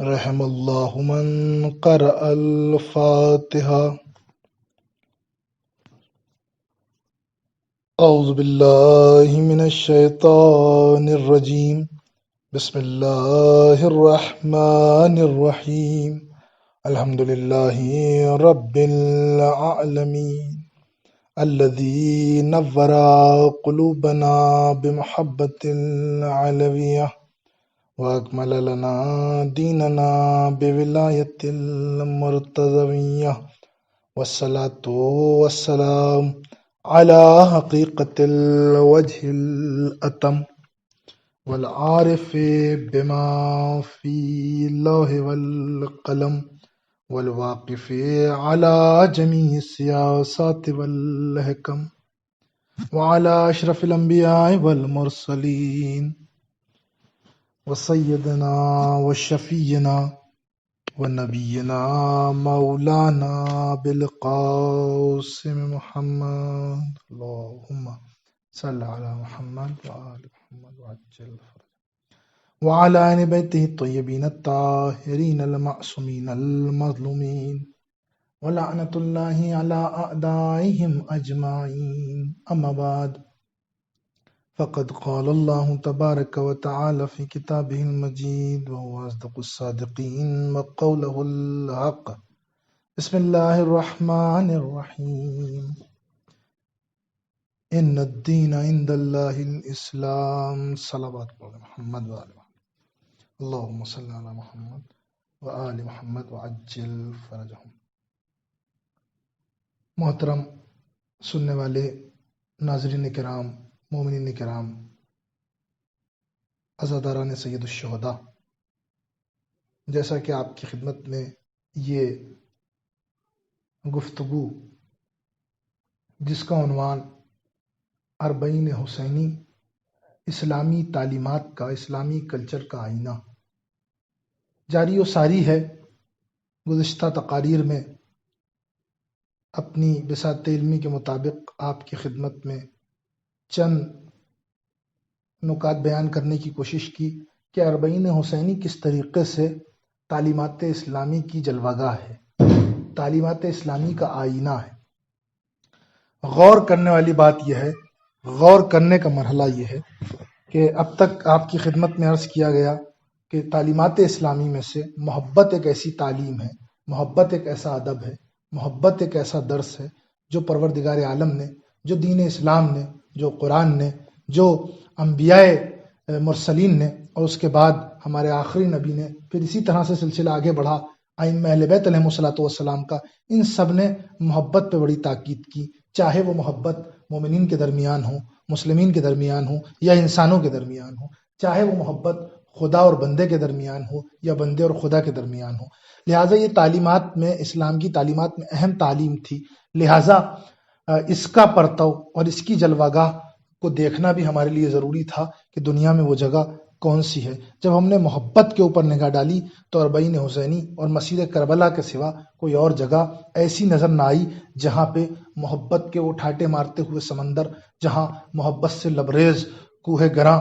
رحم اللہ من قرأ الفاتحة. اعوذ باللہ من الشیطان الرجیم. بسم اللہ الرحمن الرحیم. الحمد للہ رب العالمین الذي نور قلوبنا بمحبة العلوية وأكمل لنا ديننا بولاية المرتضوية، والصلاة والسلام على حقيقة الوجه الأتم والعارف بما في اللوح والقلم والواقف على جميع السياسات والحكم وعلى أشرف الأنبياء والمرسلين وسيدنا وشفينا ونبينا مولانا بالقاسم محمد. اللهم صل على محمد وآل محمد وعجل فرجه وعلى آل بيته الطيبين الطاهرين المعصومين المظلومين ولعنة الله على أعدائهم أجمعين. أما بعد، فقد قال الله تبارك وتعالى في كتابه المجيد وهو أصدق الصادقين وقوله الحق. بسم الله الرحمن الرحيم. إن الدين عند الله الإسلام. صلوات محمد وآل محمد. اللهم صل على محمد وآل محمد وعجل فرجهم. محترم سننے والے ناظرین کرام، مومنین کرام، عزاداران سید الشہداء، جیسا کہ آپ کی خدمت میں یہ گفتگو جس کا عنوان اربعین حسینی، اسلامی تعلیمات کا، اسلامی کلچر کا آئینہ جاری و ساری ہے، گزشتہ تقاریر میں اپنی بساط علمی کے مطابق آپ کی خدمت میں چند نکات بیان کرنے کی کوشش کی کہ اربعین حسینی کس طریقے سے تعلیمات اسلامی کی جلوہ گاہ ہے، تعلیمات اسلامی کا آئینہ ہے۔ غور کرنے والی بات یہ ہے، غور کرنے کا مرحلہ یہ ہے کہ اب تک آپ کی خدمت میں عرض کیا گیا کہ تعلیمات اسلامی میں سے محبت ایک ایسی تعلیم ہے، محبت ایک ایسا ادب ہے، محبت ایک ایسا درس ہے جو پروردگار عالم نے، جو دین اسلام نے، جو قرآن نے، جو انبیاء مرسلین نے، اور اس کے بعد ہمارے آخری نبی نے، پھر اسی طرح سے سلسلہ آگے بڑھا ائمہ اہل بیت علیہم الصلوۃ والسلام کا، ان سب نے محبت پہ بڑی تاکید کی، چاہے وہ محبت مومنین کے درمیان ہو، مسلمین کے درمیان ہو، یا انسانوں کے درمیان ہو، چاہے وہ محبت خدا اور بندے کے درمیان ہو یا بندے اور خدا کے درمیان ہو۔ لہٰذا یہ تعلیمات میں، اسلام کی تعلیمات میں اہم تعلیم تھی، لہٰذا اس کا پرتو اور اس کی جلوہ گاہ کو دیکھنا بھی ہمارے لیے ضروری تھا کہ دنیا میں وہ جگہ کون سی ہے۔ جب ہم نے محبت کے اوپر نگاہ ڈالی تو اربعین حسینی اور مسجد کربلا کے سوا کوئی اور جگہ ایسی نظر نہ آئی جہاں پہ محبت کے وہ ٹھاٹے مارتے ہوئے سمندر، جہاں محبت سے لبریز کوہ گراں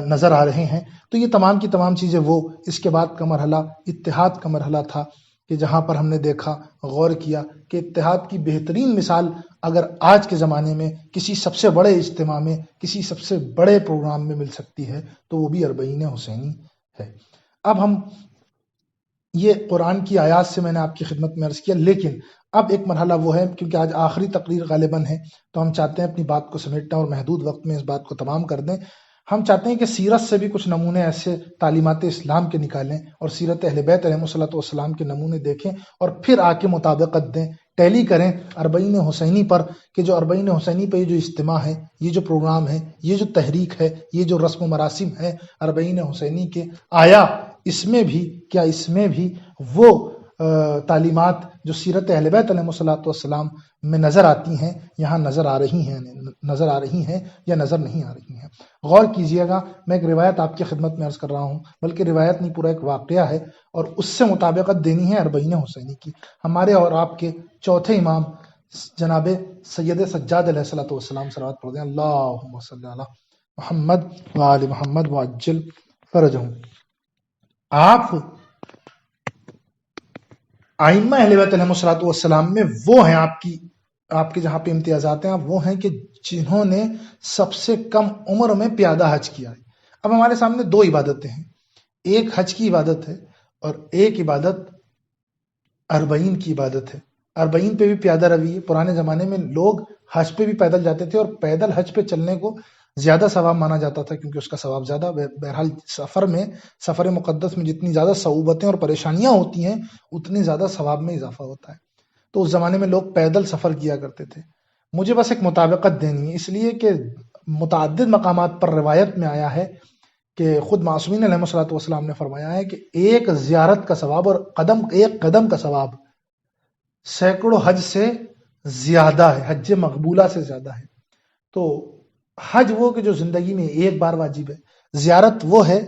نظر آ رہے ہیں۔ تو یہ تمام کی تمام چیزیں وہ اس کے بعد کا مرحلہ اتحاد کا مرحلہ تھا کہ جہاں پر ہم نے دیکھا، غور کیا کہ اتحاد کی بہترین مثال اگر آج کے زمانے میں کسی سب سے بڑے اجتماع میں، کسی سب سے بڑے پروگرام میں مل سکتی ہے تو وہ بھی اربعین حسینی ہے۔ اب ہم یہ قرآن کی آیات سے میں نے آپ کی خدمت میں عرض کیا، لیکن اب ایک مرحلہ وہ ہے، کیونکہ آج آخری تقریر غالباً ہے تو ہم چاہتے ہیں اپنی بات کو سمیٹنا اور محدود وقت میں اس بات کو تمام کر دیں۔ ہم چاہتے ہیں کہ سیرت سے بھی کچھ نمونے ایسے تعلیمات اسلام کے نکالیں اور سیرت اہل بیت علیہم الصلوۃ والسلام کے نمونے دیکھیں اور پھر آ کے مطابقت دیں، ٹیلی کریں اربعین حسینی پر، کہ جو اربعین حسینی پہ یہ جو اجتماع ہے، یہ جو پروگرام ہے، یہ جو تحریک ہے، یہ جو رسم و مراسم ہے اربعین حسینی کے، آیا اس میں بھی، کیا اس میں بھی وہ تعلیمات جو سیرت اہل بیت علیہم الصلوۃ والسلام میں نظر آتی ہیں، یہاں نظر آ رہی ہیں یا نظر نہیں آ رہی ہیں۔ غور کیجئے گا، میں ایک روایت آپ کی خدمت میں عرض کر رہا ہوں، بلکہ روایت نہیں، پورا ایک واقعہ ہے، اور اس سے مطابقت دینی ہے اربعین حسینی کی۔ ہمارے اور آپ کے چوتھے امام جناب سید سجاد علیہ الصلوۃ والسلام صلوات پڑھتے ہیں، اللہم صلی علی محمد وآل محمد وعجل فرجہم۔ آپ آئمہ اہل بیت علیہم السلام میں وہ ہیں آپ کے جہاں پہ امتیازات ہیں، وہ ہیں کہ جنہوں نے سب سے کم عمر میں پیادہ حج کیا ہے۔ اب ہمارے سامنے دو عبادتیں ہیں، ایک حج کی عبادت ہے اور ایک عبادت اربعین کی عبادت ہے۔ اربعین پہ بھی پیادہ روی ہے۔ پرانے زمانے میں لوگ حج پہ بھی پیدل جاتے تھے، اور پیدل حج پہ چلنے کو زیادہ ثواب مانا جاتا تھا کیونکہ اس کا ثواب زیادہ۔ بہرحال سفر مقدس میں جتنی زیادہ صعوبتیں اور پریشانیاں ہوتی ہیں اتنی زیادہ ثواب میں اضافہ ہوتا ہے۔ تو اس زمانے میں لوگ پیدل سفر کیا کرتے تھے۔ مجھے بس ایک مطابقت دینی ہے، اس لیے کہ متعدد مقامات پر روایت میں آیا ہے کہ خود معصومین علیہ الصلوۃ والسلام نے فرمایا ہے کہ ایک زیارت کا ثواب اور ایک قدم کا ثواب سینکڑوں حج سے زیادہ ہے، حج مقبولہ سے زیادہ ہے۔ تو حج وہ کہ جو زندگی میں ایک بار واجب ہے، زیارت وہ ہے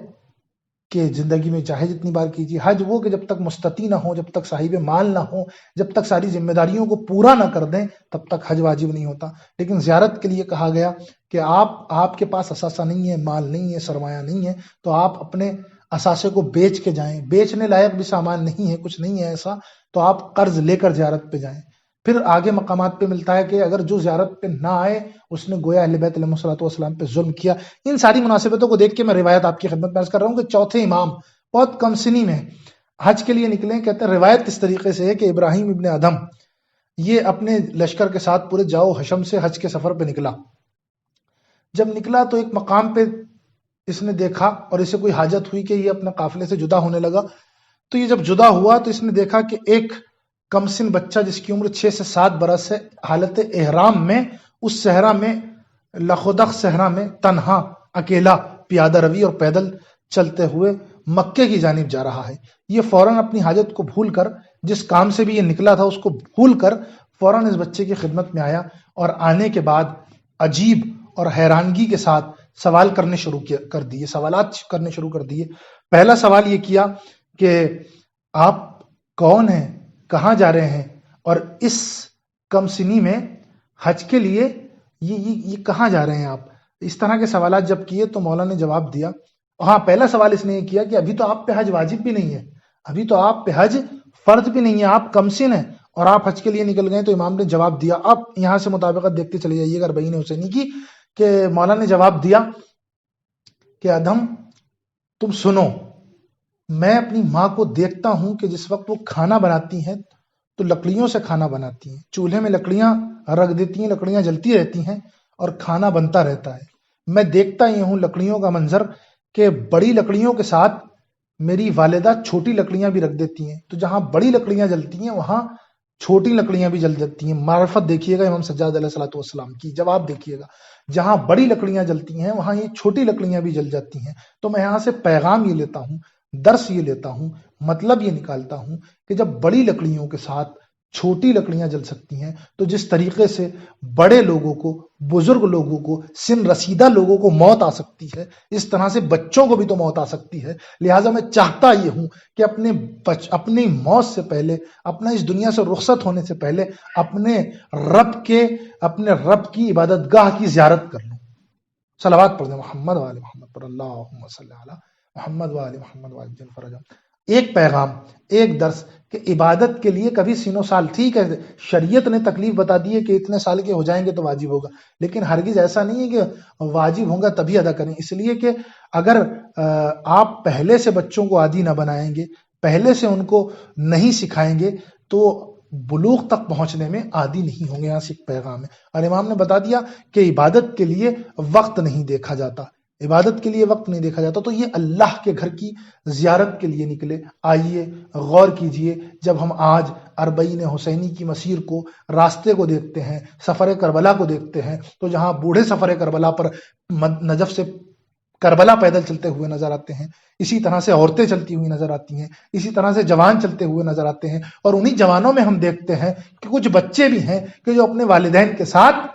کہ زندگی میں چاہے جتنی بار کیجیے، حج وہ کہ جب تک مستطیع نہ ہو، جب تک صاحب مال نہ ہو، جب تک ساری ذمہ داریوں کو پورا نہ کر دیں تب تک حج واجب نہیں ہوتا۔ لیکن زیارت کے لیے کہا گیا کہ آپ کے پاس اثاثہ نہیں ہے، مال نہیں ہے، سرمایہ نہیں ہے، تو آپ اپنے اثاثے کو بیچ کے جائیں، بیچنے لائق بھی سامان نہیں ہے، کچھ نہیں ہے ایسا، تو آپ قرض لے کر زیارت پہ جائیں۔ پھر آگے مقامات پہ ملتا ہے کہ اگر جو زیارت پہ نہ آئے اس نے گویا اہل بیت علیہ الصلوۃ والسلام پہ ظلم کیا۔ ان ساری مناسبتوں کو دیکھ کے میں روایت آپ کی خدمت میں عرض کر رہا ہوں کہ چوتھے امام بہت کم سنی میں حج کے لیے نکلے۔ کہتے ہیں روایت اس طریقے سے ہے کہ ابراہیم ابن ادھم یہ اپنے لشکر کے ساتھ پورے جاؤ حشم سے حج کے سفر پہ نکلا۔ جب نکلا تو ایک مقام پہ اس نے دیکھا اور اسے کوئی حاجت ہوئی کہ یہ اپنے قافلے سے جدا ہونے لگا۔ تو یہ جب جدا ہوا تو اس نے دیکھا کہ ایک کم سن بچہ جس کی عمر 6 سے 7 برس ہے، حالت احرام میں اس صحرا میں، لخودق صحرا میں تنہا اکیلا پیادہ روی اور پیدل چلتے ہوئے مکے کی جانب جا رہا ہے۔ یہ فوراً اپنی حاجت کو بھول کر، جس کام سے بھی یہ نکلا تھا اس کو بھول کر فوراً اس بچے کی خدمت میں آیا، اور آنے کے بعد عجیب اور حیرانگی کے ساتھ سوال کرنے شروع کر دیے، سوالات کرنے شروع کر دیے۔ پہلا سوال یہ کیا کہ آپ کون ہیں، کہاں جا رہے ہیں، اور اس کم سنی میں حج کے لیے یہ کہاں جا رہے ہیں آپ؟ اس طرح کے سوالات جب کیے تو مولا نے جواب دیا۔ ہاں، پہلا سوال اس نے یہ کیا کہ ابھی تو آپ پہ حج واجب بھی نہیں ہے، ابھی تو آپ پہ حج فرض بھی نہیں ہے، آپ کم سن ہیں اور آپ حج کے لیے نکل گئے۔ تو امام نے جواب دیا، اب یہاں سے مطابقت دیکھتے چلے جائیے گا اربعین حسینی کی، کہ مولا نے جواب دیا کہ ادھم تم سنو، میں اپنی ماں کو دیکھتا ہوں کہ جس وقت وہ کھانا بناتی ہیں تو لکڑیوں سے کھانا بناتی ہیں، چولہے میں لکڑیاں رکھ دیتی ہیں، لکڑیاں جلتی رہتی ہیں اور کھانا بنتا رہتا ہے۔ میں دیکھتا یہ ہوں لکڑیوں کا منظر کہ بڑی لکڑیوں کے ساتھ میری والدہ چھوٹی لکڑیاں بھی رکھ دیتی ہیں، تو جہاں بڑی لکڑیاں جلتی ہیں وہاں چھوٹی لکڑیاں بھی جل جاتی ہیں۔ معرفت دیکھیے گا امام سجاد علیہ الصلوۃ والسلام کی، جواب دیکھیے گا، جہاں بڑی لکڑیاں جلتی ہیں وہاں یہ چھوٹی لکڑیاں بھی جل جاتی ہیں۔ تو میں یہاں سے پیغام یہ لیتا ہوں، درس یہ لیتا ہوں، مطلب یہ نکالتا ہوں کہ جب بڑی لکڑیوں کے ساتھ چھوٹی لکڑیاں جل سکتی ہیں تو جس طریقے سے بڑے لوگوں کو، بزرگ لوگوں کو، سن رسیدہ لوگوں کو موت آ سکتی ہے، اس طرح سے بچوں کو بھی تو موت آ سکتی ہے۔ لہٰذا میں چاہتا یہ ہوں کہ اپنی موت سے پہلے، اپنا اس دنیا سے رخصت ہونے سے پہلے اپنے رب کی عبادت گاہ کی زیارت کر لوں۔ صلوات پڑھ دیں محمد وآل محمد پر، اللہم صلی علی محمد وآل محمد وعجل فرجہم۔ ایک پیغام، ایک درس کہ عبادت کے لیے کبھی سین و سال، ٹھیک ہے شریعت نے تکلیف بتا دی ہے کہ اتنے سال کے ہو جائیں گے تو واجب ہوگا، لیکن ہرگز ایسا نہیں ہے کہ واجب ہوگا تبھی ادا کریں۔ اس لیے کہ اگر آپ پہلے سے بچوں کو عادی نہ بنائیں گے، پہلے سے ان کو نہیں سکھائیں گے تو بلوغ تک پہنچنے میں عادی نہیں ہوں گے۔ یہاں سے ایک پیغام ہے، اور امام نے بتا دیا کہ عبادت کے لیے وقت نہیں دیکھا جاتا، عبادت کے لیے وقت نہیں دیکھا جاتا۔ تو یہ اللہ کے گھر کی زیارت کے لیے نکلے۔ آئیے غور کیجئے، جب ہم آج اربعین حسینی کی مسیر کو، راستے کو دیکھتے ہیں، سفر کربلا کو دیکھتے ہیں، تو جہاں بوڑھے سفر کربلا پر نجف سے کربلا پیدل چلتے ہوئے نظر آتے ہیں، اسی طرح سے عورتیں چلتی ہوئی نظر آتی ہیں، اسی طرح سے جوان چلتے ہوئے نظر آتے ہیں، اور انہی جوانوں میں ہم دیکھتے ہیں کہ کچھ بچے بھی ہیں کہ جو اپنے والدین کے ساتھ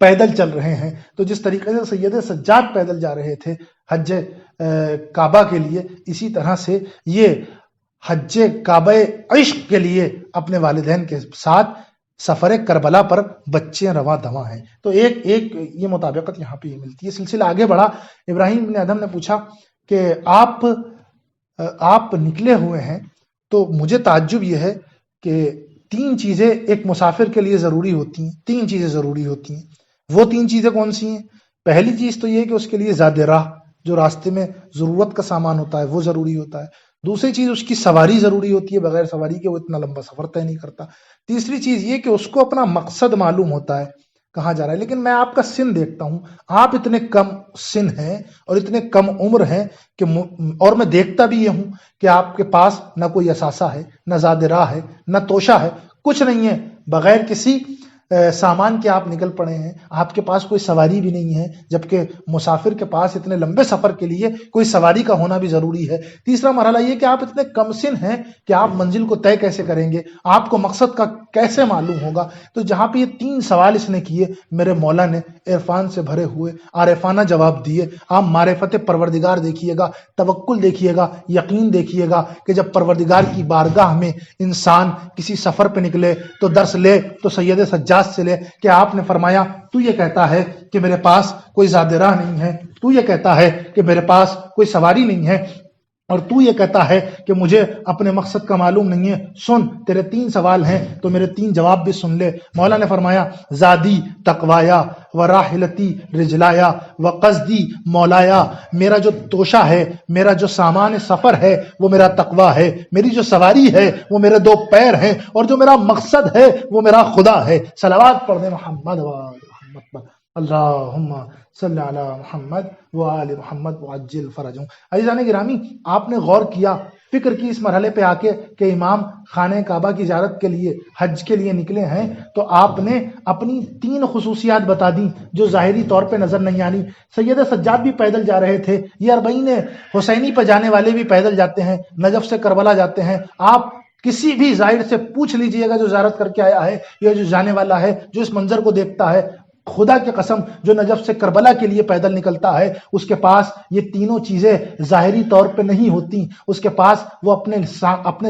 پیدل چل رہے ہیں۔ تو جس طریقے سے سید سجاد پیدل جا رہے تھے حج کعبہ کے لیے، اسی طرح سے یہ حج کعبہ عشق کے لیے اپنے والدین کے ساتھ سفر کربلا پر بچے رواں دواں ہیں۔ تو ایک یہ مطابقت یہاں پہ ملتی ہے۔ سلسلہ آگے بڑھا، ابراہیم بن ادھم نے پوچھا کہ آپ نکلے ہوئے ہیں، تو مجھے تعجب یہ ہے کہ 3 چیزیں ایک مسافر کے لیے ضروری ہوتی ہیں، 3 چیزیں ضروری ہوتی ہیں. وہ 3 چیزیں کون سی ہیں؟ پہلی چیز تو یہ کہ اس کے لیے زاد راہ، جو راستے میں ضرورت کا سامان ہوتا ہے وہ ضروری ہوتا ہے. دوسری چیز اس کی سواری ضروری ہوتی ہے، بغیر سواری کے وہ اتنا لمبا سفر طے نہیں کرتا. تیسری چیز یہ کہ اس کو اپنا مقصد معلوم ہوتا ہے کہاں جا رہا ہے. لیکن میں آپ کا سن دیکھتا ہوں، آپ اتنے کم سن ہیں اور اتنے کم عمر ہیں کہ اور میں دیکھتا بھی یہ ہوں کہ آپ کے پاس نہ کوئی اثاثہ ہے، نہ زاد راہ ہے، نہ توشہ ہے، کچھ نہیں ہے. بغیر کسی سامان کے آپ نکل پڑے ہیں. آپ کے پاس کوئی سواری بھی نہیں ہے، جبکہ مسافر کے پاس اتنے لمبے سفر کے لیے کوئی سواری کا ہونا بھی ضروری ہے. تیسرا مرحلہ یہ کہ آپ اتنے کم سن ہیں کہ آپ منزل کو طے کیسے کریں گے، آپ کو مقصد کا کیسے معلوم ہوگا. تو جہاں پہ یہ 3 سوال اس نے کیے، میرے مولا نے عرفان سے بھرے ہوئے عارفانہ جواب دیے. آپ معرفت پروردگار دیکھیے گا، توکل دیکھیے گا، یقین دیکھیے گا کہ جب پروردگار کی بارگاہ میں انسان کسی سفر پہ نکلے تو درس لے تو سید سجاد سے لے کہ آپ نے فرمایا تو یہ کہتا ہے کہ میرے پاس کوئی زاد راہ نہیں ہے، تو یہ کہتا ہے کہ میرے پاس کوئی سواری نہیں ہے، اور تو یہ کہتا ہے کہ مجھے اپنے مقصد کا معلوم نہیں ہے. سن، تیرے 3 سوال ہیں تو میرے 3 جواب بھی سن لے. مولا نے فرمایا زادی تقوایا و راحلتی رجلایا و قصدی مولایا، میرا جو توشہ ہے، میرا جو سامان سفر ہے وہ میرا تقوی ہے، میری جو سواری ہے وہ میرے 2 پیر ہیں، اور جو میرا مقصد ہے وہ میرا خدا ہے. صلوات پڑھ دیں محمد و آل محمد پر. اللہم صلی علی محمد و آل محمد وعجل فرجہم. عزیزان گرامی، آپ نے غور کیا، فکر کی اس مرحلے پہ آ کے کہ امام خانہ کعبہ کی زیارت کے لیے، حج کے لیے نکلے ہیں، تو آپ نے اپنی 3 خصوصیات بتا دی جو ظاہری طور پہ نظر نہیں آنی. سید سجاد بھی پیدل جا رہے تھے، یہ 40 حسینی پہ جانے والے بھی پیدل جاتے ہیں، نجف سے کربلا جاتے ہیں. آپ کسی بھی زائر سے پوچھ لیجئے گا جو زیارت کر کے آیا ہے یا جو جانے والا ہے، جو اس منظر کو دیکھتا ہے، خدا کی قسم جو نجف سے کربلا کے لیے پیدل نکلتا ہے اس کے پاس یہ تینوں چیزیں ظاہری طور پہ نہیں ہوتی. اس کے پاس وہ اپنے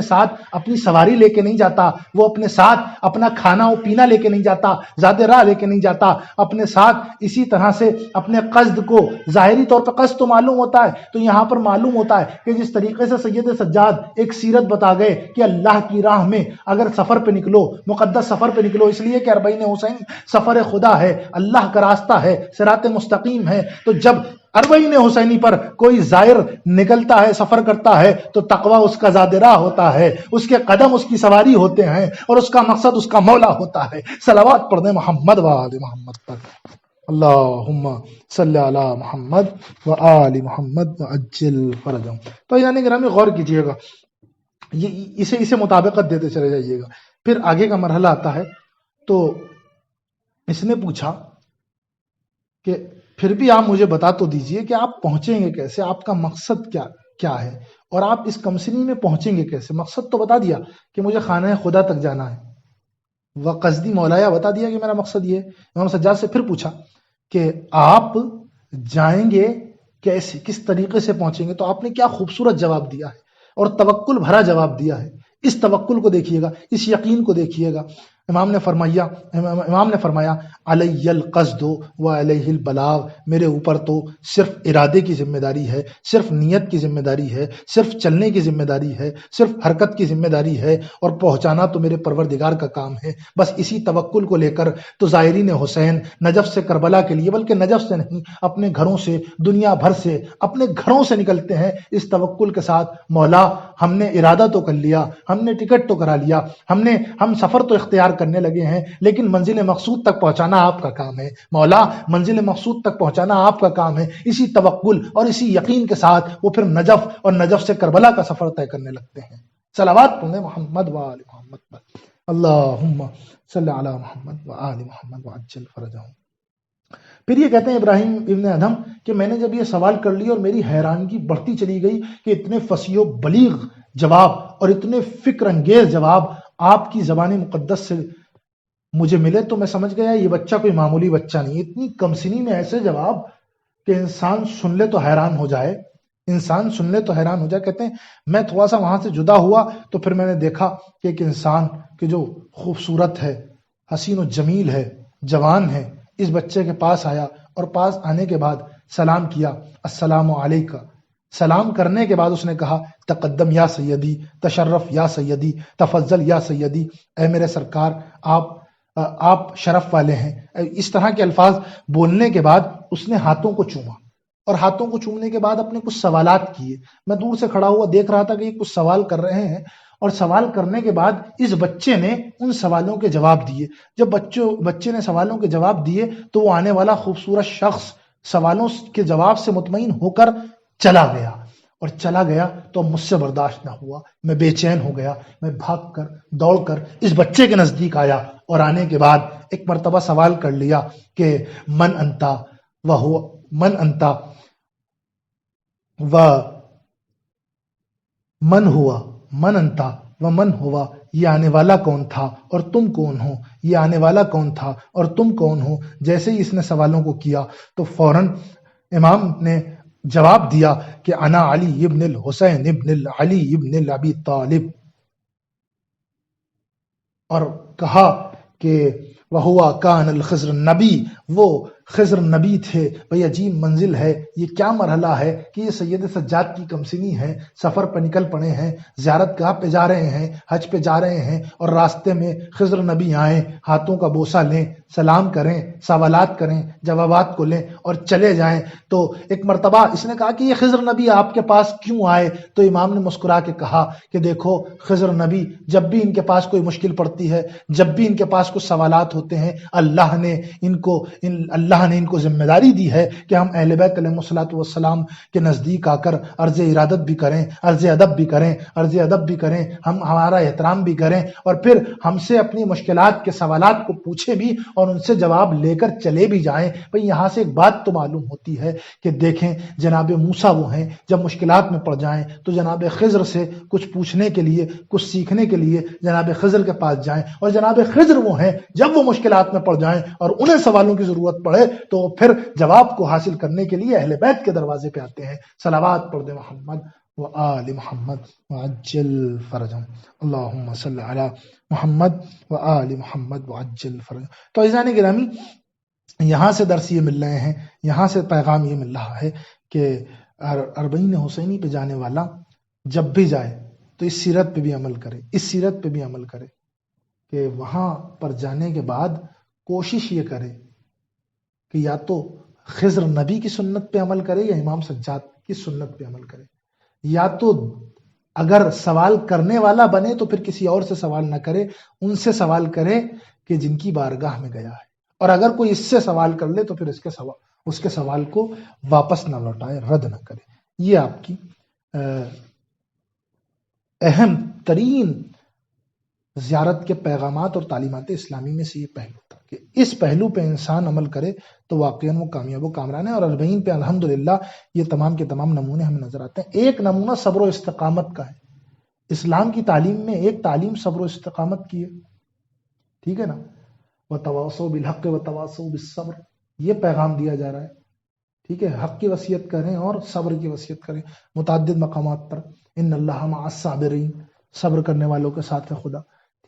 ساتھ اپنی سواری لے کے نہیں جاتا، وہ اپنے ساتھ اپنا کھانا و پینا لے کے نہیں جاتا، زاد راہ لے کے نہیں جاتا اپنے ساتھ. اسی طرح سے اپنے قصد کو، ظاہری طور پہ قصد تو معلوم ہوتا ہے، تو یہاں پر معلوم ہوتا ہے کہ جس طریقے سے سید سجاد ایک سیرت بتا گئے کہ اللہ کی راہ میں اگر سفر پہ نکلو، مقدس سفر پہ نکلو، اس لیے کہ 40 حسین سفر خدا ہے، اللہ کا راستہ ہے، صراط مستقیم ہے. تو جب 40 حسینی پر کوئی زائر نکلتا ہے، سفر کرتا ہے، تو تقوی اس کا زاد راہ ہوتا ہے، اس کے قدم اس کی سواری ہوتے ہیں، اور اس کا مقصد اس کا مولا ہوتا ہے. صلوات پڑھ دیں محمد و آل محمد پر. اللہم صلی علی محمد و آل محمد وعجل فرجہم. تو یعنی گرامی غور کیجئے گا، اسے مطابقت دیتے چلے جائیے گا. پھر آگے کا مرحلہ آتا ہے، تو اس نے پوچھا کہ پھر بھی آپ مجھے بتا تو دیجئے کہ آپ پہنچیں گے کیسے، آپ کا مقصد کیا ہے، اور آپ اس کمسنی میں پہنچیں گے کیسے. مقصد تو بتا دیا کہ مجھے خانہ خدا تک جانا ہے، و قصدی مولایا بتا دیا کہ میرا مقصد یہ ہے. امام سجاد سے پھر پوچھا کہ آپ جائیں گے کیسے، کس طریقے سے پہنچیں گے. تو آپ نے کیا خوبصورت جواب دیا ہے، اور توکل بھرا جواب دیا ہے. اس توکل کو دیکھیے گا، اس یقین کو دیکھیے گا. امام نے فرمایا علی القصد و علیہ البلاغ، میرے اوپر تو صرف ارادے کی ذمہ داری ہے، صرف نیت کی ذمہ داری ہے، صرف چلنے کی ذمہ داری ہے، صرف حرکت کی ذمہ داری ہے، اور پہنچانا تو میرے پروردگار کا کام ہے. بس اسی توکل کو لے کر تو زائرین حسین نجف سے کربلا کے لیے، بلکہ نجف سے نہیں، اپنے گھروں سے، دنیا بھر سے، اپنے گھروں سے نکلتے ہیں اس توکل کے ساتھ. مولا ہم نے ارادہ تو کر لیا، ہم نے ٹکٹ تو کرا لیا، ہم سفر تو اختیار کرنے لگے ہیں، لیکن منزل مقصود تک پہنچانا آپ کا کام ہے. مولا منزل مقصود تک پہنچانا آپ کا کام ہے. اسی توکل اور اسی یقین کے ساتھ وہ پھر نجف اور نجف سے کربلا کا سفر طے کرنے لگتے ہیں. صلوات پڑھیں محمد و آل محمد پر. اللہم صلی علی محمد و آل محمد وعجل فرجہم. پھر یہ کہتے ہیں ابراہیم ابن ادھم کہ میں نے جب یہ سوال کر لی اور میری حیرانگی بڑھتی چلی گئی کہ اتنے فصیح و بلیغ جواب اور اتنے فکر انگیز جواب آپ کی زبان مقدس سے مجھے ملے، تو میں سمجھ گیا یہ بچہ کوئی معمولی بچہ نہیں. اتنی کم سنی میں ایسے جواب کہ انسان سن لے تو حیران ہو جائے، کہتے ہیں میں تھوڑا سا وہاں سے جدا ہوا تو پھر میں نے دیکھا کہ ایک انسان کہ جو خوبصورت ہے، حسین و جمیل ہے، جوان ہے، اس بچے کے پاس آیا، اور پاس آنے کے بعد سلام کیا، السلام علیکہ سلام کرنے کے بعد اس نے کہا تقدم یا سیدی، تشرف یا سیدی، تفضل یا سیدی، اے میرے سرکار آپ شرف والے ہیں. اس طرح کے الفاظ بولنے کے بعد اس نے ہاتھوں کو چوما، اور ہاتھوں کو چومنے کے بعد اپنے کچھ سوالات کیے. میں دور سے کھڑا ہوا دیکھ رہا تھا کہ یہ کچھ سوال کر رہے ہیں، اور سوال کرنے کے بعد اس بچے نے ان سوالوں کے جواب دیے. جب بچے نے سوالوں کے جواب دیے تو وہ آنے والا خوبصورت شخص سوالوں کے جواب سے مطمئن ہو کر چلا گیا، اور چلا گیا تو مجھ سے برداشت نہ ہوا. میں بے چین ہو گیا. میں بھاگ کر دوڑ کر اس بچے کے نزدیک آیا، اور آنے کے بعد ایک مرتبہ سوال کر لیا کہ من انتا من انتا و من ہوا، من انتا و من ہوا، یہ آنے والا کون تھا اور تم کون ہو، یہ آنے والا کون تھا اور تم کون ہو. جیسے ہی اس نے سوالوں کو کیا تو فوراً امام نے جواب دیا کہ انا علی ابن الحسین ابن علی ابن ابی طالب، اور کہا کہ وہوا کان الخضر النبی، وہ خضر نبی تھے. بھئی عجیب منزل ہے، یہ کیا مرحلہ ہے کہ یہ سید سجاد کی کمسنی ہے، سفر پہ نکل پڑے ہیں، زیارت گاہ پہ جا رہے ہیں، حج پہ جا رہے ہیں، اور راستے میں خضر نبی آئیں، ہاتھوں کا بوسہ لیں، سلام کریں، سوالات کریں، جوابات کو لیں اور چلے جائیں. تو ایک مرتبہ اس نے کہا کہ یہ خضر نبی آپ کے پاس کیوں آئے؟ تو امام نے مسکرا کے کہا کہ دیکھو خضر نبی جب بھی ان کے پاس کوئی مشکل پڑتی ہے، جب بھی ان کے پاس کچھ سوالات ہوتے ہیں، اللہ نے ان کو ذمہ داری دی ہے کہ ہم اہل بیت علیہ الصلوۃ والسلام کے نزدیک آ کر عرض ارادت بھی کریں، عرض ادب بھی کریں، ہم ہمارا احترام بھی کریں، اور پھر ہم سے اپنی مشکلات کے سوالات کو پوچھیں بھی اور ان سے جواب لے کر چلے بھی جائیں. بھئی یہاں سے ایک بات تو معلوم ہوتی ہے کہ دیکھیں جناب موسیٰ وہ ہیں جب مشکلات میں پڑ جائیں تو جناب خضر سے کچھ پوچھنے کے لیے، کچھ سیکھنے کے لیے جناب خضر کے پاس جائیں، اور جناب خضر وہ ہیں جب وہ مشکلات میں پڑ جائیں اور انہیں سوالوں کی ضرورت پڑے تو پھر جواب کو حاصل کرنے کے لیے اہل بیت کے دروازے پہ آتے ہیں. صلوات پڑھ دے محمد و آل محمد وعجل فرجهم، اللہم صلی علی محمد و آل محمد وعجل فرجهم. تو عزیزان گرامی، یہاں سے درس یہ مل رہے ہیں، یہاں سے پیغام یہ مل رہا ہے کہ اربعین حسینی پہ جانے والا جب بھی جائے تو اس سیرت پہ بھی عمل کرے، اس سیرت پہ بھی عمل کرے کہ وہاں پر جانے کے بعد کوشش یہ کرے کہ یا تو خضر نبی کی سنت پہ عمل کرے یا امام سجاد کی سنت پہ عمل کرے، یا تو اگر سوال کرنے والا بنے تو پھر کسی اور سے سوال نہ کرے، ان سے سوال کرے کہ جن کی بارگاہ میں گیا ہے، اور اگر کوئی اس سے سوال کر لے تو پھر اس کے سوال کو واپس نہ لوٹائے، رد نہ کرے. یہ آپ کی اہم ترین زیارت کے پیغامات اور تعلیمات اسلامی میں سے یہ پہلو تھا کہ اس پہلو پہ انسان عمل کرے تو واقعاً وہ کامیاب و کامران ہے. اور اربعین پہ الحمدللہ یہ تمام کے تمام نمونے ہمیں نظر آتے ہیں. ایک نمونہ صبر و استقامت کا ہے. اسلام کی تعلیم میں ایک تعلیم صبر و استقامت کی ہے، ٹھیک ہے نا، وتواصوا بالحق وتواصوا بالصبر، یہ پیغام دیا جا رہا ہے، ٹھیک ہے، حق کی وصیت کریں اور صبر کی وصیت کریں متعدد مقامات پر. ان اللہ مع الصابرین، صبر کرنے والوں کے ساتھ ہے خدا،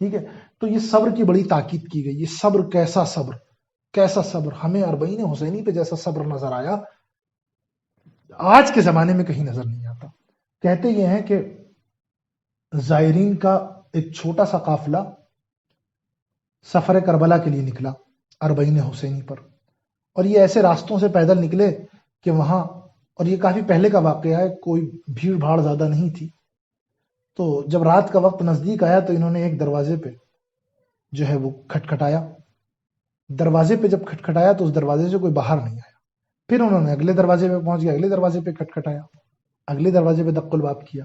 ٹھیک ہے. تو یہ صبر کی بڑی تاکید کی گئی. یہ صبر کیسا صبر ہمیں اربعین حسینی پہ جیسا صبر نظر آیا آج کے زمانے میں کہیں نظر نہیں آتا. کہتے یہ ہیں کہ زائرین کا ایک چھوٹا سا قافلہ سفر کربلا کے لیے نکلا اربعین حسینی پر، اور یہ ایسے راستوں سے پیدل نکلے کہ وہاں، اور یہ کافی پہلے کا واقعہ ہے، کوئی بھیڑ بھاڑ زیادہ نہیں تھی. تو جب رات کا وقت نزدیک آیا تو انہوں نے ایک دروازے پہ جو ہے وہ کھٹکھٹایا. دروازے پہ جب کھٹکھٹایا تو اس دروازے سے کوئی باہر نہیں آیا. پھر انہوں نے اگلے دروازے پہ پہنچ گیا، اگلے دروازے پہ کھٹکھٹایا، اگلے دروازے پہ دق الباب کیا.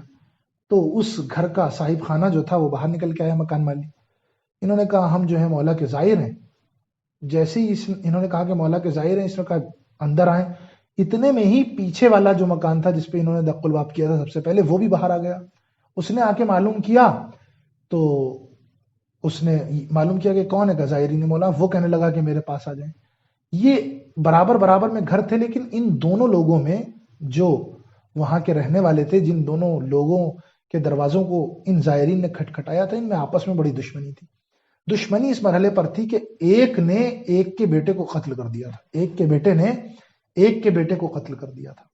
تو اس گھر کا صاحب خانہ جو تھا وہ باہر نکل کے آیا، مکان مالی. انہوں نے کہا ہم جو ہے مولا کے زائر ہیں. جیسے ہی انہوں نے کہا کہ مولا کے زائر ہیں، اس نے کہا اندر آئیں. اتنے میں ہی پیچھے والا جو مکان تھا جس پہ انہوں نے دق الباب کیا تھا سب سے پہلے، وہ بھی باہر آ گیا. اس نے آ کے معلوم کیا تو اس نے معلوم کیا کہ کون ہے زائرین مولا. وہ کہنے لگا کہ میرے پاس آ جائیں. یہ برابر میں گھر تھے، لیکن ان دونوں لوگوں میں جو وہاں کے رہنے والے تھے، جن دونوں لوگوں کے دروازوں کو ان زائرین نے کھٹکھٹایا تھا، ان میں آپس میں بڑی دشمنی تھی. دشمنی اس مرحلے پر تھی کہ ایک نے ایک کے بیٹے کو قتل کر دیا تھا. ایک کے بیٹے نے ایک کے بیٹے کو قتل کر دیا تھا.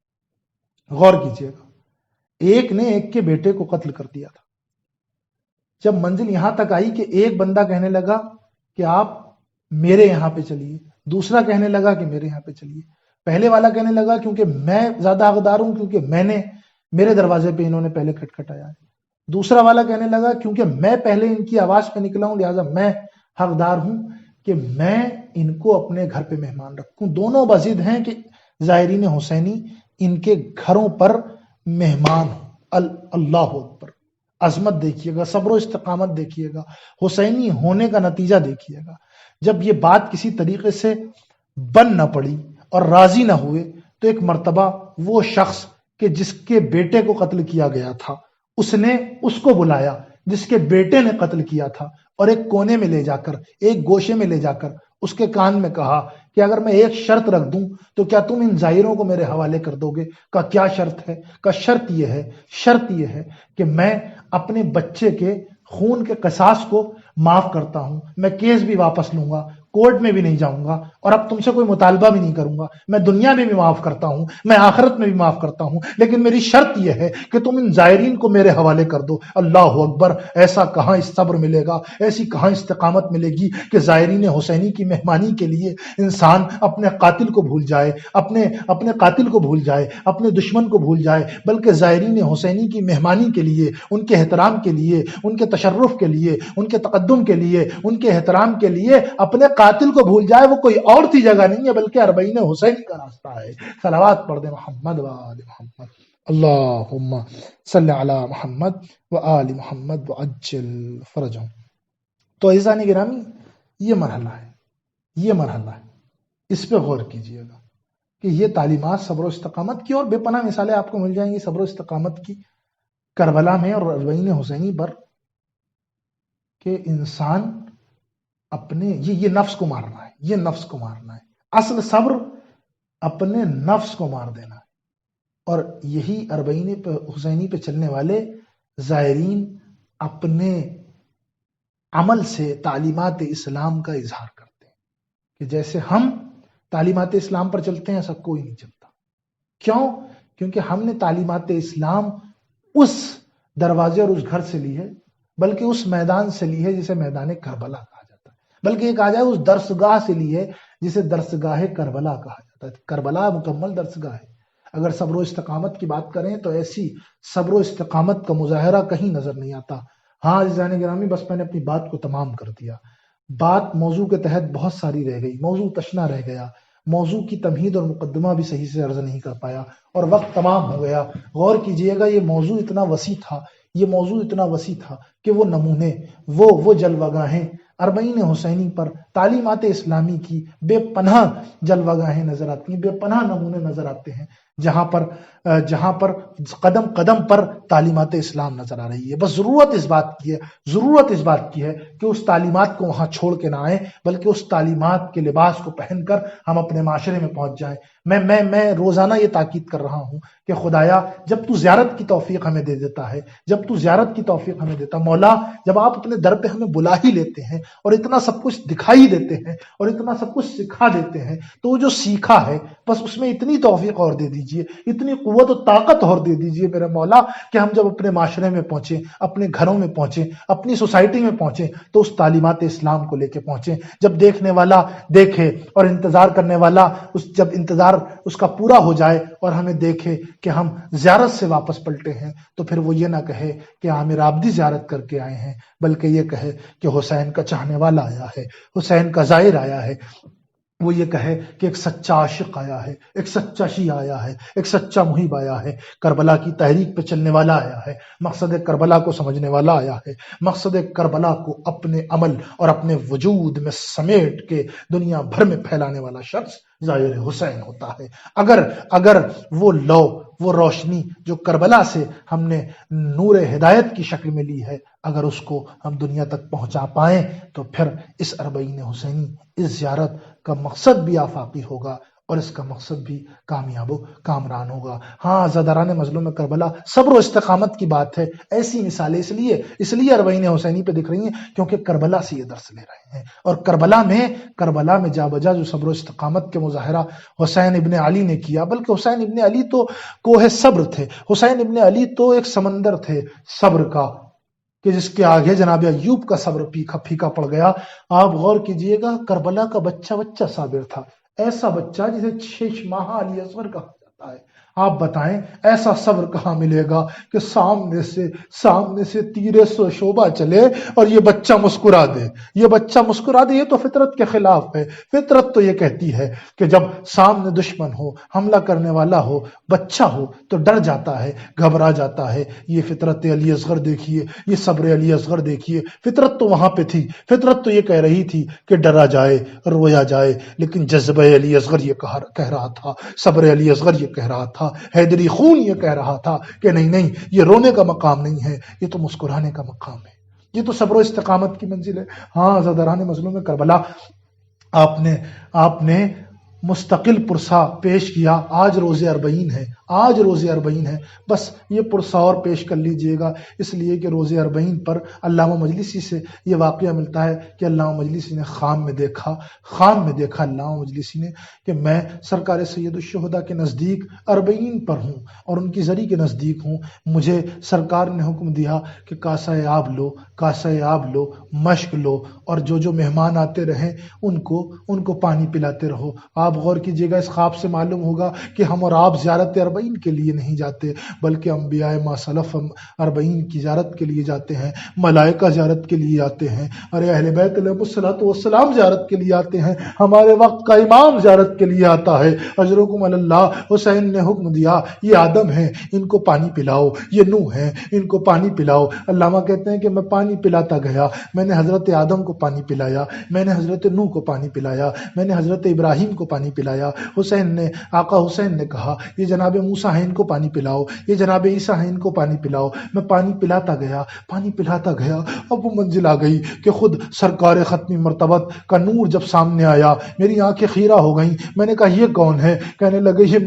غور کیجئے گا، ایک نے ایک کے بیٹے کو قتل کر دیا تھا. جب منزل یہاں تک آئی کہ ایک بندہ کہنے لگا کہ آپ میرے یہاں پہ چلیے، دوسرا کہنے لگا کہ میرے یہاں پہ چلیے. پہلے والا کہنے لگا کیونکہ میں زیادہ حقدار ہوں، کیونکہ میرے دروازے پہ انہوں نے پہلے کھٹکھٹایا ہے. دوسرا والا کہنے لگا کیونکہ میں پہلے ان کی آواز پہ نکلا ہوں، لہٰذا میں حقدار ہوں کہ میں ان کو اپنے گھر پہ مہمان رکھوں. دونوں بضد ہیں کہ زائرین حسینی ان کے گھروں پر مہمان ہوں. اللہ اکبر. عظمت دیکھیے گا، صبر و استقامت دیکھیے گا، حسینی ہونے کا نتیجہ دیکھیے گا. جب یہ بات کسی طریقے سے بن نہ پڑی اور راضی نہ ہوئے تو ایک مرتبہ وہ شخص کہ جس کے بیٹے کو قتل کیا گیا تھا، اس نے اس کو بلایا جس کے بیٹے نے قتل کیا تھا، اور ایک کونے میں لے جا کر، ایک گوشے میں لے جا کر اس کے کان میں کہا کہ اگر میں ایک شرط رکھ دوں تو کیا تم ان ظاہروں کو میرے حوالے کر دو گے؟ کا کیا شرط ہے؟ کا شرط یہ ہے کہ میں اپنے بچے کے خون کے قصاص کو معاف کرتا ہوں، میں کیس بھی واپس لوں گا، کورٹ میں بھی نہیں جاؤں گا، اور اب تم سے کوئی مطالبہ بھی نہیں کروں گا. میں دنیا میں بھی معاف کرتا ہوں، میں آخرت میں بھی معاف کرتا ہوں، لیکن میری شرط یہ ہے کہ تم ان زائرین کو میرے حوالے کر دو. اللہ اکبر. ایسا کہاں اس صبر ملے گا، ایسی کہاں استقامت ملے گی کہ زائرین حسینی کی مہمانی کے لیے انسان اپنے قاتل کو بھول جائے، اپنے قاتل کو بھول جائے، اپنے دشمن کو بھول جائے، بلکہ زائرین حسینی کی مہمانی کے لیے، ان کے احترام کے لیے، ان کے تشرف کے لیے، ان کے تقدم کے لیے، ان کے احترام کے لیے اپنے قاتل کو بھول جائے. وہ کوئی اور سی جگہ نہیں ہے بلکہ اربعین حسینی کا راستہ ہے. صلوات پڑھ دے محمد و آل محمد. اللہم صلی علی محمد و آل محمد وعجل فرجہم. تو عزیزان گرامی، یہ مرحلہ ہے، اس پہ غور کیجئے گا کہ یہ تعلیمات صبر و استقامت کی، اور بے پناہ مثالیں آپ کو مل جائیں گی صبر و استقامت کی کربلا میں اور اربعین حسینی پر، کہ انسان اپنے یہ نفس کو مارنا ہے. اصل صبر اپنے نفس کو مار دینا ہے. اور یہی اربعین حسینی پہ چلنے والے زائرین اپنے عمل سے تعلیمات اسلام کا اظہار کرتے ہیں کہ جیسے ہم تعلیمات اسلام پر چلتے ہیں ایسا کوئی نہیں چلتا. کیوں؟ کیونکہ ہم نے تعلیمات اسلام اس دروازے اور اس گھر سے لی ہے، بلکہ اس میدان سے لی ہے جسے میدان کربلا کہا جاتا ہے، بلکہ یہ کہا جائے اس درسگاہ سے لی ہے جسے درسگاہ کربلا کہا جاتا ہے. کربلا مکمل درسگاہ ہے. اگر صبر و استقامت کی بات کریں تو ایسی صبر و استقامت کا مظاہرہ کہیں نظر نہیں آتا. ہاں عزیزان گرامی، بس میں نے اپنی بات کو تمام کر دیا. بات موضوع کے تحت بہت ساری رہ گئی، موضوع تشنا رہ گیا، موضوع کی تمہید اور مقدمہ بھی صحیح سے عرض نہیں کر پایا، اور وقت تمام ہو گیا. غور کیجئے گا، یہ موضوع اتنا وسیع تھا کہ وہ نمونے، وہ جلوہ گاہیں اربعین حسینی پر تعلیمات اسلامی کی بے پناہ جلوہ گاہیں نظر آتی ہیں، بے پناہ نمونے نظر آتے ہیں، جہاں پر قدم قدم پر تعلیمات اسلام نظر آ رہی ہے. بس ضرورت اس بات کی ہے کہ اس تعلیمات کو وہاں چھوڑ کے نہ آئیں، بلکہ اس تعلیمات کے لباس کو پہن کر ہم اپنے معاشرے میں پہنچ جائیں. میں روزانہ یہ تاکید کر رہا ہوں کہ خدایا، جب تو زیارت کی توفیق ہمیں دے دیتا ہے، مولا، جب آپ اپنے در پہ ہمیں بلا ہی لیتے ہیں اور اتنا سب کچھ دکھائی دیتے ہیں اور اتنا سب کچھ سکھا دیتے ہیں، تو وہ جو سیکھا ہے بس اس میں اتنی توفیق اور دے دیجئے، اتنی قوت و طاقت اور دے دیجئے میرے مولا، کہ ہم جب اپنے معاشرے میں پہنچیں، اپنے گھروں میں پہنچیں، اپنی سوسائٹی میں پہنچیں، تو اس تعلیمات اسلام کو لے کے پہنچیں. جب دیکھنے والا دیکھے اور انتظار کرنے والا جب انتظار اس کا پورا ہو جائے اور ہمیں دیکھے کہ ہم زیارت سے واپس پلٹے ہیں، تو پھر وہ یہ نہ کہے کہ عامر عابدی زیارت کر کے آئے ہیں، بلکہ یہ کہے کہ حسین کا چاہنے والا آیا ہے، حسین کا زائر آیا ہے. وہ یہ کہے کہ ایک سچا عاشق آیا ہے، ایک سچا شیعہ آیا ہے، ایک سچا محب آیا ہے، کربلا کی تحریک پہ چلنے والا آیا ہے، مقصد کربلا کو سمجھنے والا آیا ہے، مقصد کربلا کو اپنے عمل اور اپنے وجود میں سمیٹ کے دنیا بھر میں پھیلانے والا شخص زائر حسین ہوتا ہے. اگر وہ روشنی جو کربلا سے ہم نے نور ہدایت کی شکل میں لی ہے، اگر اس کو ہم دنیا تک پہنچا پائیں، تو پھر اس اربعین حسینی، اس زیارت کا مقصد بھی آفاقی ہوگا اور اس کا مقصد بھی کامیاب و کامران ہوگا۔ ہاں عزاداران مظلوم کربلا، صبر و استقامت کی بات ہے۔ ایسی مثالیں اس لیے اربعین حسینی پہ دکھ رہی ہیں کیونکہ کربلا سے یہ درس لے رہے ہیں، اور کربلا میں جا بجا جو صبر و استقامت کے مظاہرہ حسین ابن علی نے کیا، بلکہ حسین ابن علی تو کوہ صبر تھے، حسین ابن علی تو ایک سمندر تھے صبر کا، کہ جس کے آگے جناب ایوب کا صبر پھیکا پڑ گیا۔ آپ غور کیجئے گا، کربلا کا بچہ صابر تھا، ایسا بچہ جسے 6 ماہ علی اصغر کہا جاتا ہے۔ آپ بتائیں ایسا صبر کہاں ملے گا کہ سامنے سے تیرے سو شعبہ چلے اور یہ بچہ مسکرا دے، یہ تو فطرت کے خلاف ہے۔ فطرت تو یہ کہتی ہے کہ جب سامنے دشمن ہو، حملہ کرنے والا ہو، بچہ ہو تو ڈر جاتا ہے، گھبرا جاتا ہے۔ یہ فطرت علی اصغر دیکھیے، یہ صبر علی اصغر دیکھیے۔ فطرت تو وہاں پہ تھی، فطرت تو یہ کہہ رہی تھی کہ ڈرا جائے، رویا جائے، لیکن جذبہ علی اصغر یہ کہہ رہا تھا، صبر علی اصغر یہ کہہ رہا تھا، حیدری خون یہ کہہ رہا تھا کہ نہیں، یہ رونے کا مقام نہیں ہے، یہ تو مسکرانے کا مقام ہے، یہ تو صبر و استقامت کی منزل ہے۔ ہاں عزاداران مظلوم کربلا، آپ نے مستقل پرسہ پیش کیا۔ آج روز اربعین ہے، بس یہ پرسہ اور پیش کر لیجئے گا، اس لیے کہ روز اربعین پر علامہ مجلسی سے یہ واقعہ ملتا ہے کہ علامہ مجلسی نے خواب میں دیکھا علامہ مجلسی نے کہ میں سرکار سید الشہداء کے نزدیک اربعین پر ہوں اور ان کی زری کے نزدیک ہوں۔ مجھے سرکار نے حکم دیا کہ کاسہ آب لو، مشک لو، اور جو مہمان آتے رہیں ان کو پانی پلاتے رہو۔ آپ غور کیجئے گا، اس خواب سے معلوم ہوگا کہ ہم اور آپ زیارت اربعین کے لیے نہیں جاتے، بلکہ انبیاء ما سلف اربعین کی زیارت کے لیے جاتے ہیں، ملائکہ زیارت کے لیے آتے ہیں، ارے اہل بیت علیہ الصلوۃ والسلام زیارت کے لیے آتے ہیں، ہمارے وقت کا امام زیارت کے لیے آتا ہے۔ اجرکم علی اللہ، حسین نے حکم دیا یہ آدم ہیں ان کو پانی پلاؤ، یہ نوح ہیں ان کو پانی پلاؤ۔ علامہ کہتے ہیں کہ میں پانی پلاتا گیا، میں نے حضرت آدم کو پانی پلایا، میں نے حضرت نوح کو پانی پلایا، میں نے حضرت ابراہیم کو پانی پلایا۔ آقا حسین نے کہا یہ جناب موسیٰ ہیں ان کو پانی پلاؤ، یہ جناب عیسیٰ ہیں ان کو پانی پلاؤ۔ میں پانی پلاتا گیا، اب وہ منزل آ گئی کہ خود سرکار ختمی مرتبت کا نور جب سامنے آیا، میری آنکھیں خیرہ ہو گئیں۔ میں نے کہا یہ کون ہے؟ کہنے لگے یہ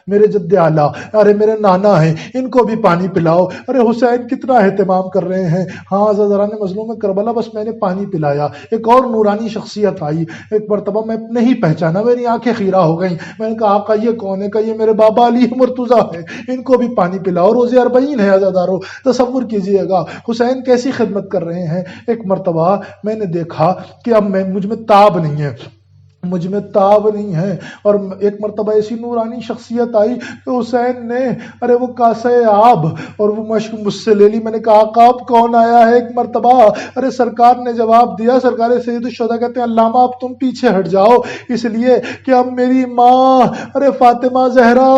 میرے جد اعلیٰ، ارے میرے نانا ہیں، ان کو بھی پانی پلاؤ۔ ارے حسین کتنا اہتمام کر رہے ہیں۔ ہاں عزاداران مظلوم کربلا، بس میں نے پانی پلایا، ایک اور نورانی شخصیت آئی، ایک مرتبہ میں نہیں پہچانا، میری آنکھیں خیرہ ہو گئیں۔ میں نے کہا آقا یہ کون ہے؟ کہ یہ میرے بابا علی مرتضیٰ ہے، ان کو بھی پانی پلاؤ۔ روزے اربعین ہے عزادارو، تصور کیجئے گا حسین کیسی خدمت کر رہے ہیں۔ ایک مرتبہ میں نے دیکھا کہ اب مجھ میں تاب نہیں ہے، اور ایک مرتبہ ایسی نورانی شخصیت آئی کہ حسین نے وہ کاسہ آب اور وہ مشک مجھ سے لے لی۔ میں نے کہا آقا اب کون آیا ہے؟ ایک مرتبہ سرکار نے جواب دیا، سرکار سید الشہداء کہتے ہیں علامہ اب تم پیچھے ہٹ جاؤ، اس لیے کہ اب میری ماں فاطمہ زہرا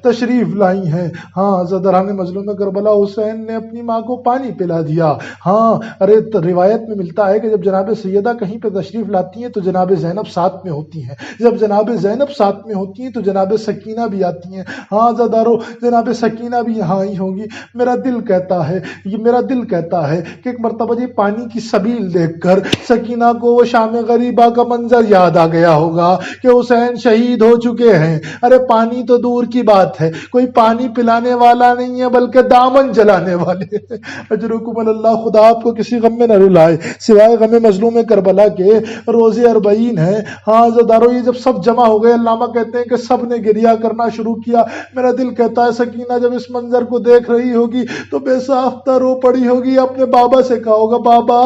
تشریف لائی ہیں۔ ہاں عزاداران مظلوم کربلا، حسین نے اپنی ماں کو پانی پلا دیا۔ ہاں روایت میں ملتا ہے کہ جب جناب سیدہ کہیں پہ تشریف لاتی ہیں تو جناب زینب ساتھ میں ہوتی ہیں، جب جناب زینب ساتھ میں ہوتی ہیں تو جناب سکینہ بھی آتی ہیں۔ ہاں عزادارو، جناب سکینہ بھی یہاں آئی ہوں گی۔ میرا دل کہتا ہے کہ ایک مرتبہ یہ پانی کی سبیل دیکھ کر سکینہ کو وہ شام غریبہ کا منظر یاد آ گیا ہوگا کہ حسین شہید ہو چکے ہیں۔ پانی تو دور کی بات ہے، کوئی پانی پلانے والا نہیں ہے بلکہ دامن جلانے والے۔ اجرکم اللہ، خدا آپ کو کسی غم میں نہ رلائے سوائے غم مظلوم کربلا کے۔ روزے اربعین ہے۔ ہاں عزادارو، یہ جب سب جمع ہو گئے، علامہ کہتے ہیں کہ سب نے گریہ کرنا شروع کیا۔ میرا دل کہتا ہے سکینہ جب اس منظر کو دیکھ رہی ہوگی تو بے ساختہ رو پڑی ہوگی، اپنے بابا سے کہا ہوگا بابا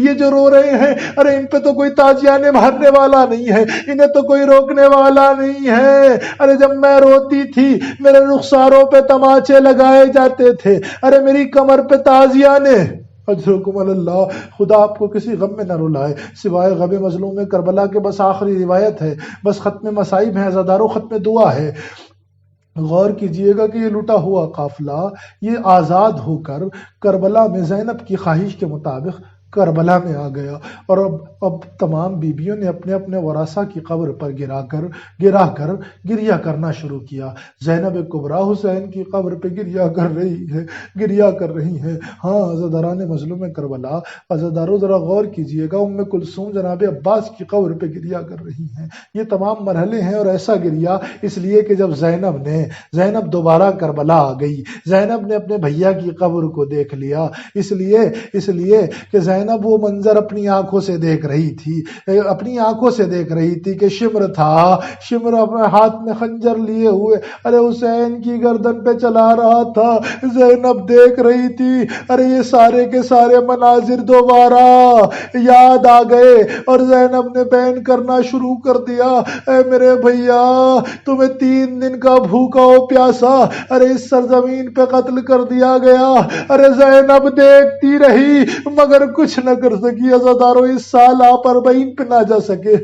یہ جو رو رہے ہیں ان پہ تو کوئی تازیانے مارنے والا نہیں ہے، انہیں تو کوئی روکنے والا نہیں ہے۔ جب میں روتی تھی میرے رخساروں پہ تماچے لگائے جاتے تھے، میری کمر پہ تازیانے۔ اجرکم اللہ، خدا آپ کو کسی غم میں نہ رلائے سوائے غم مظلوم کربلا کے۔ بس آخری روایت ہے، بس ختم مصائب ہے عزادارو، ختم دعا ہے۔ غور کیجئے گا کہ یہ لٹا ہوا قافلہ یہ آزاد ہو کر کربلا میں زینب کی خواہش کے مطابق کربلا میں آ گیا، اور اب تمام بیویوں نے اپنے اپنے ورثاء کی قبر پر گرا کر گریہ کرنا شروع کیا۔ زینب کبریٰ حسین کی قبر پہ گریہ کر رہی ہیں۔ ہاں عزاداران مظلوم کربلا، عزاداروں ذرا غور کیجئے گا، ام کلثوم جناب عباس کی قبر پہ گریہ کر رہی ہیں۔ یہ تمام مرحلے ہیں، اور ایسا گریہ اس لیے کہ جب زینب دوبارہ کربلا آ گئی، زینب نے اپنے بھیا کی قبر کو دیکھ لیا، اس لیے کہ زینب وہ منظر اپنی آنکھوں سے دیکھ رہی تھی کہ شمر اپنے ہاتھ میں خنجر لیے ہوئے حسین کی گردن پہ چلا رہا تھا۔ زینب دیکھ رہی تھی، یہ سارے کے سارے مناظر دوبارہ یاد آ گئے، اور زینب نے بیان کرنا شروع کر دیا، اے میرے بھیا، تمہیں 3 دن کا بھوکا و پیاسا اس سرزمین پہ قتل کر دیا گیا۔ زینب دیکھتی رہی مگر کچھ نہ کر سکی۔ عزاداروں، اس سال آپ 40 پہ نہ جا سکے۔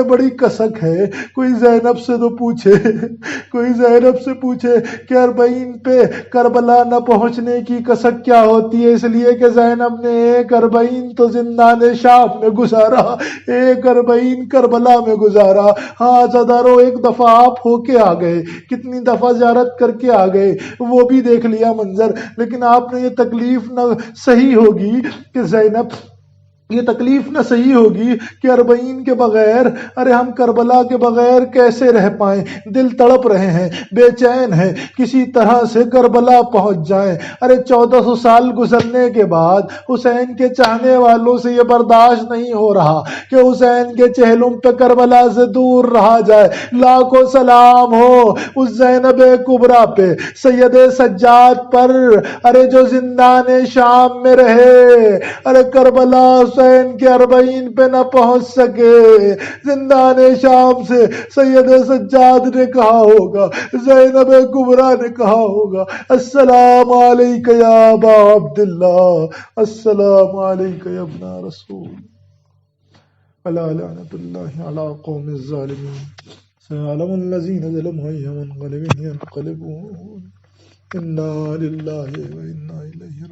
بڑی کسک ہے، کوئی زینب سے پوچھے کہ 40 پہ کربلا نہ پہنچنے کی کسک کیا ہوتی ہے، اس لیے کہ زینب نے 40 تو زندان شام میں گزارا، 40 کربلا میں گزارا۔ ہاں عزاداروں، ایک دفعہ آپ ہو کے آ گئے، کتنی دفعہ زیارت کر کے آ گئے، وہ بھی دیکھ لیا منظر، لیکن آپ نے یہ تکلیف نہ صحیح ہوگی کہ زینب، یہ تکلیف نہ صحیح ہوگی کہ 40 کے بغیر، ہم کربلا کے بغیر کیسے رہ پائیں، دل تڑپ رہے ہیں، بے چین ہیں، کسی طرح سے کربلا پہنچ جائیں۔ 1400 سال گزرنے کے بعد حسین کے چاہنے والوں سے یہ برداشت نہیں ہو رہا کہ حسین کے چہلم پہ کربلا سے دور رہا جائے۔ لاکھوں سلام ہو اس زینب کبریٰ پہ، سید سجاد پر، جو زندان شام میں رہے، کربلا حسین کے 40 پہ نہ پہنچ سکے۔ زندان شام سے سید سجاد نے کہا ہوگا، زینب کبریٰ نے کہا ہوگا، السلام علیک یا ابا عبداللہ، السلام علیک یا ابن رسول، الا لعنت اللہ علی قوم الظالمین، سيعلم الذين ظلموا أي منقلب ينقلبون، إنا لله وإنا إليه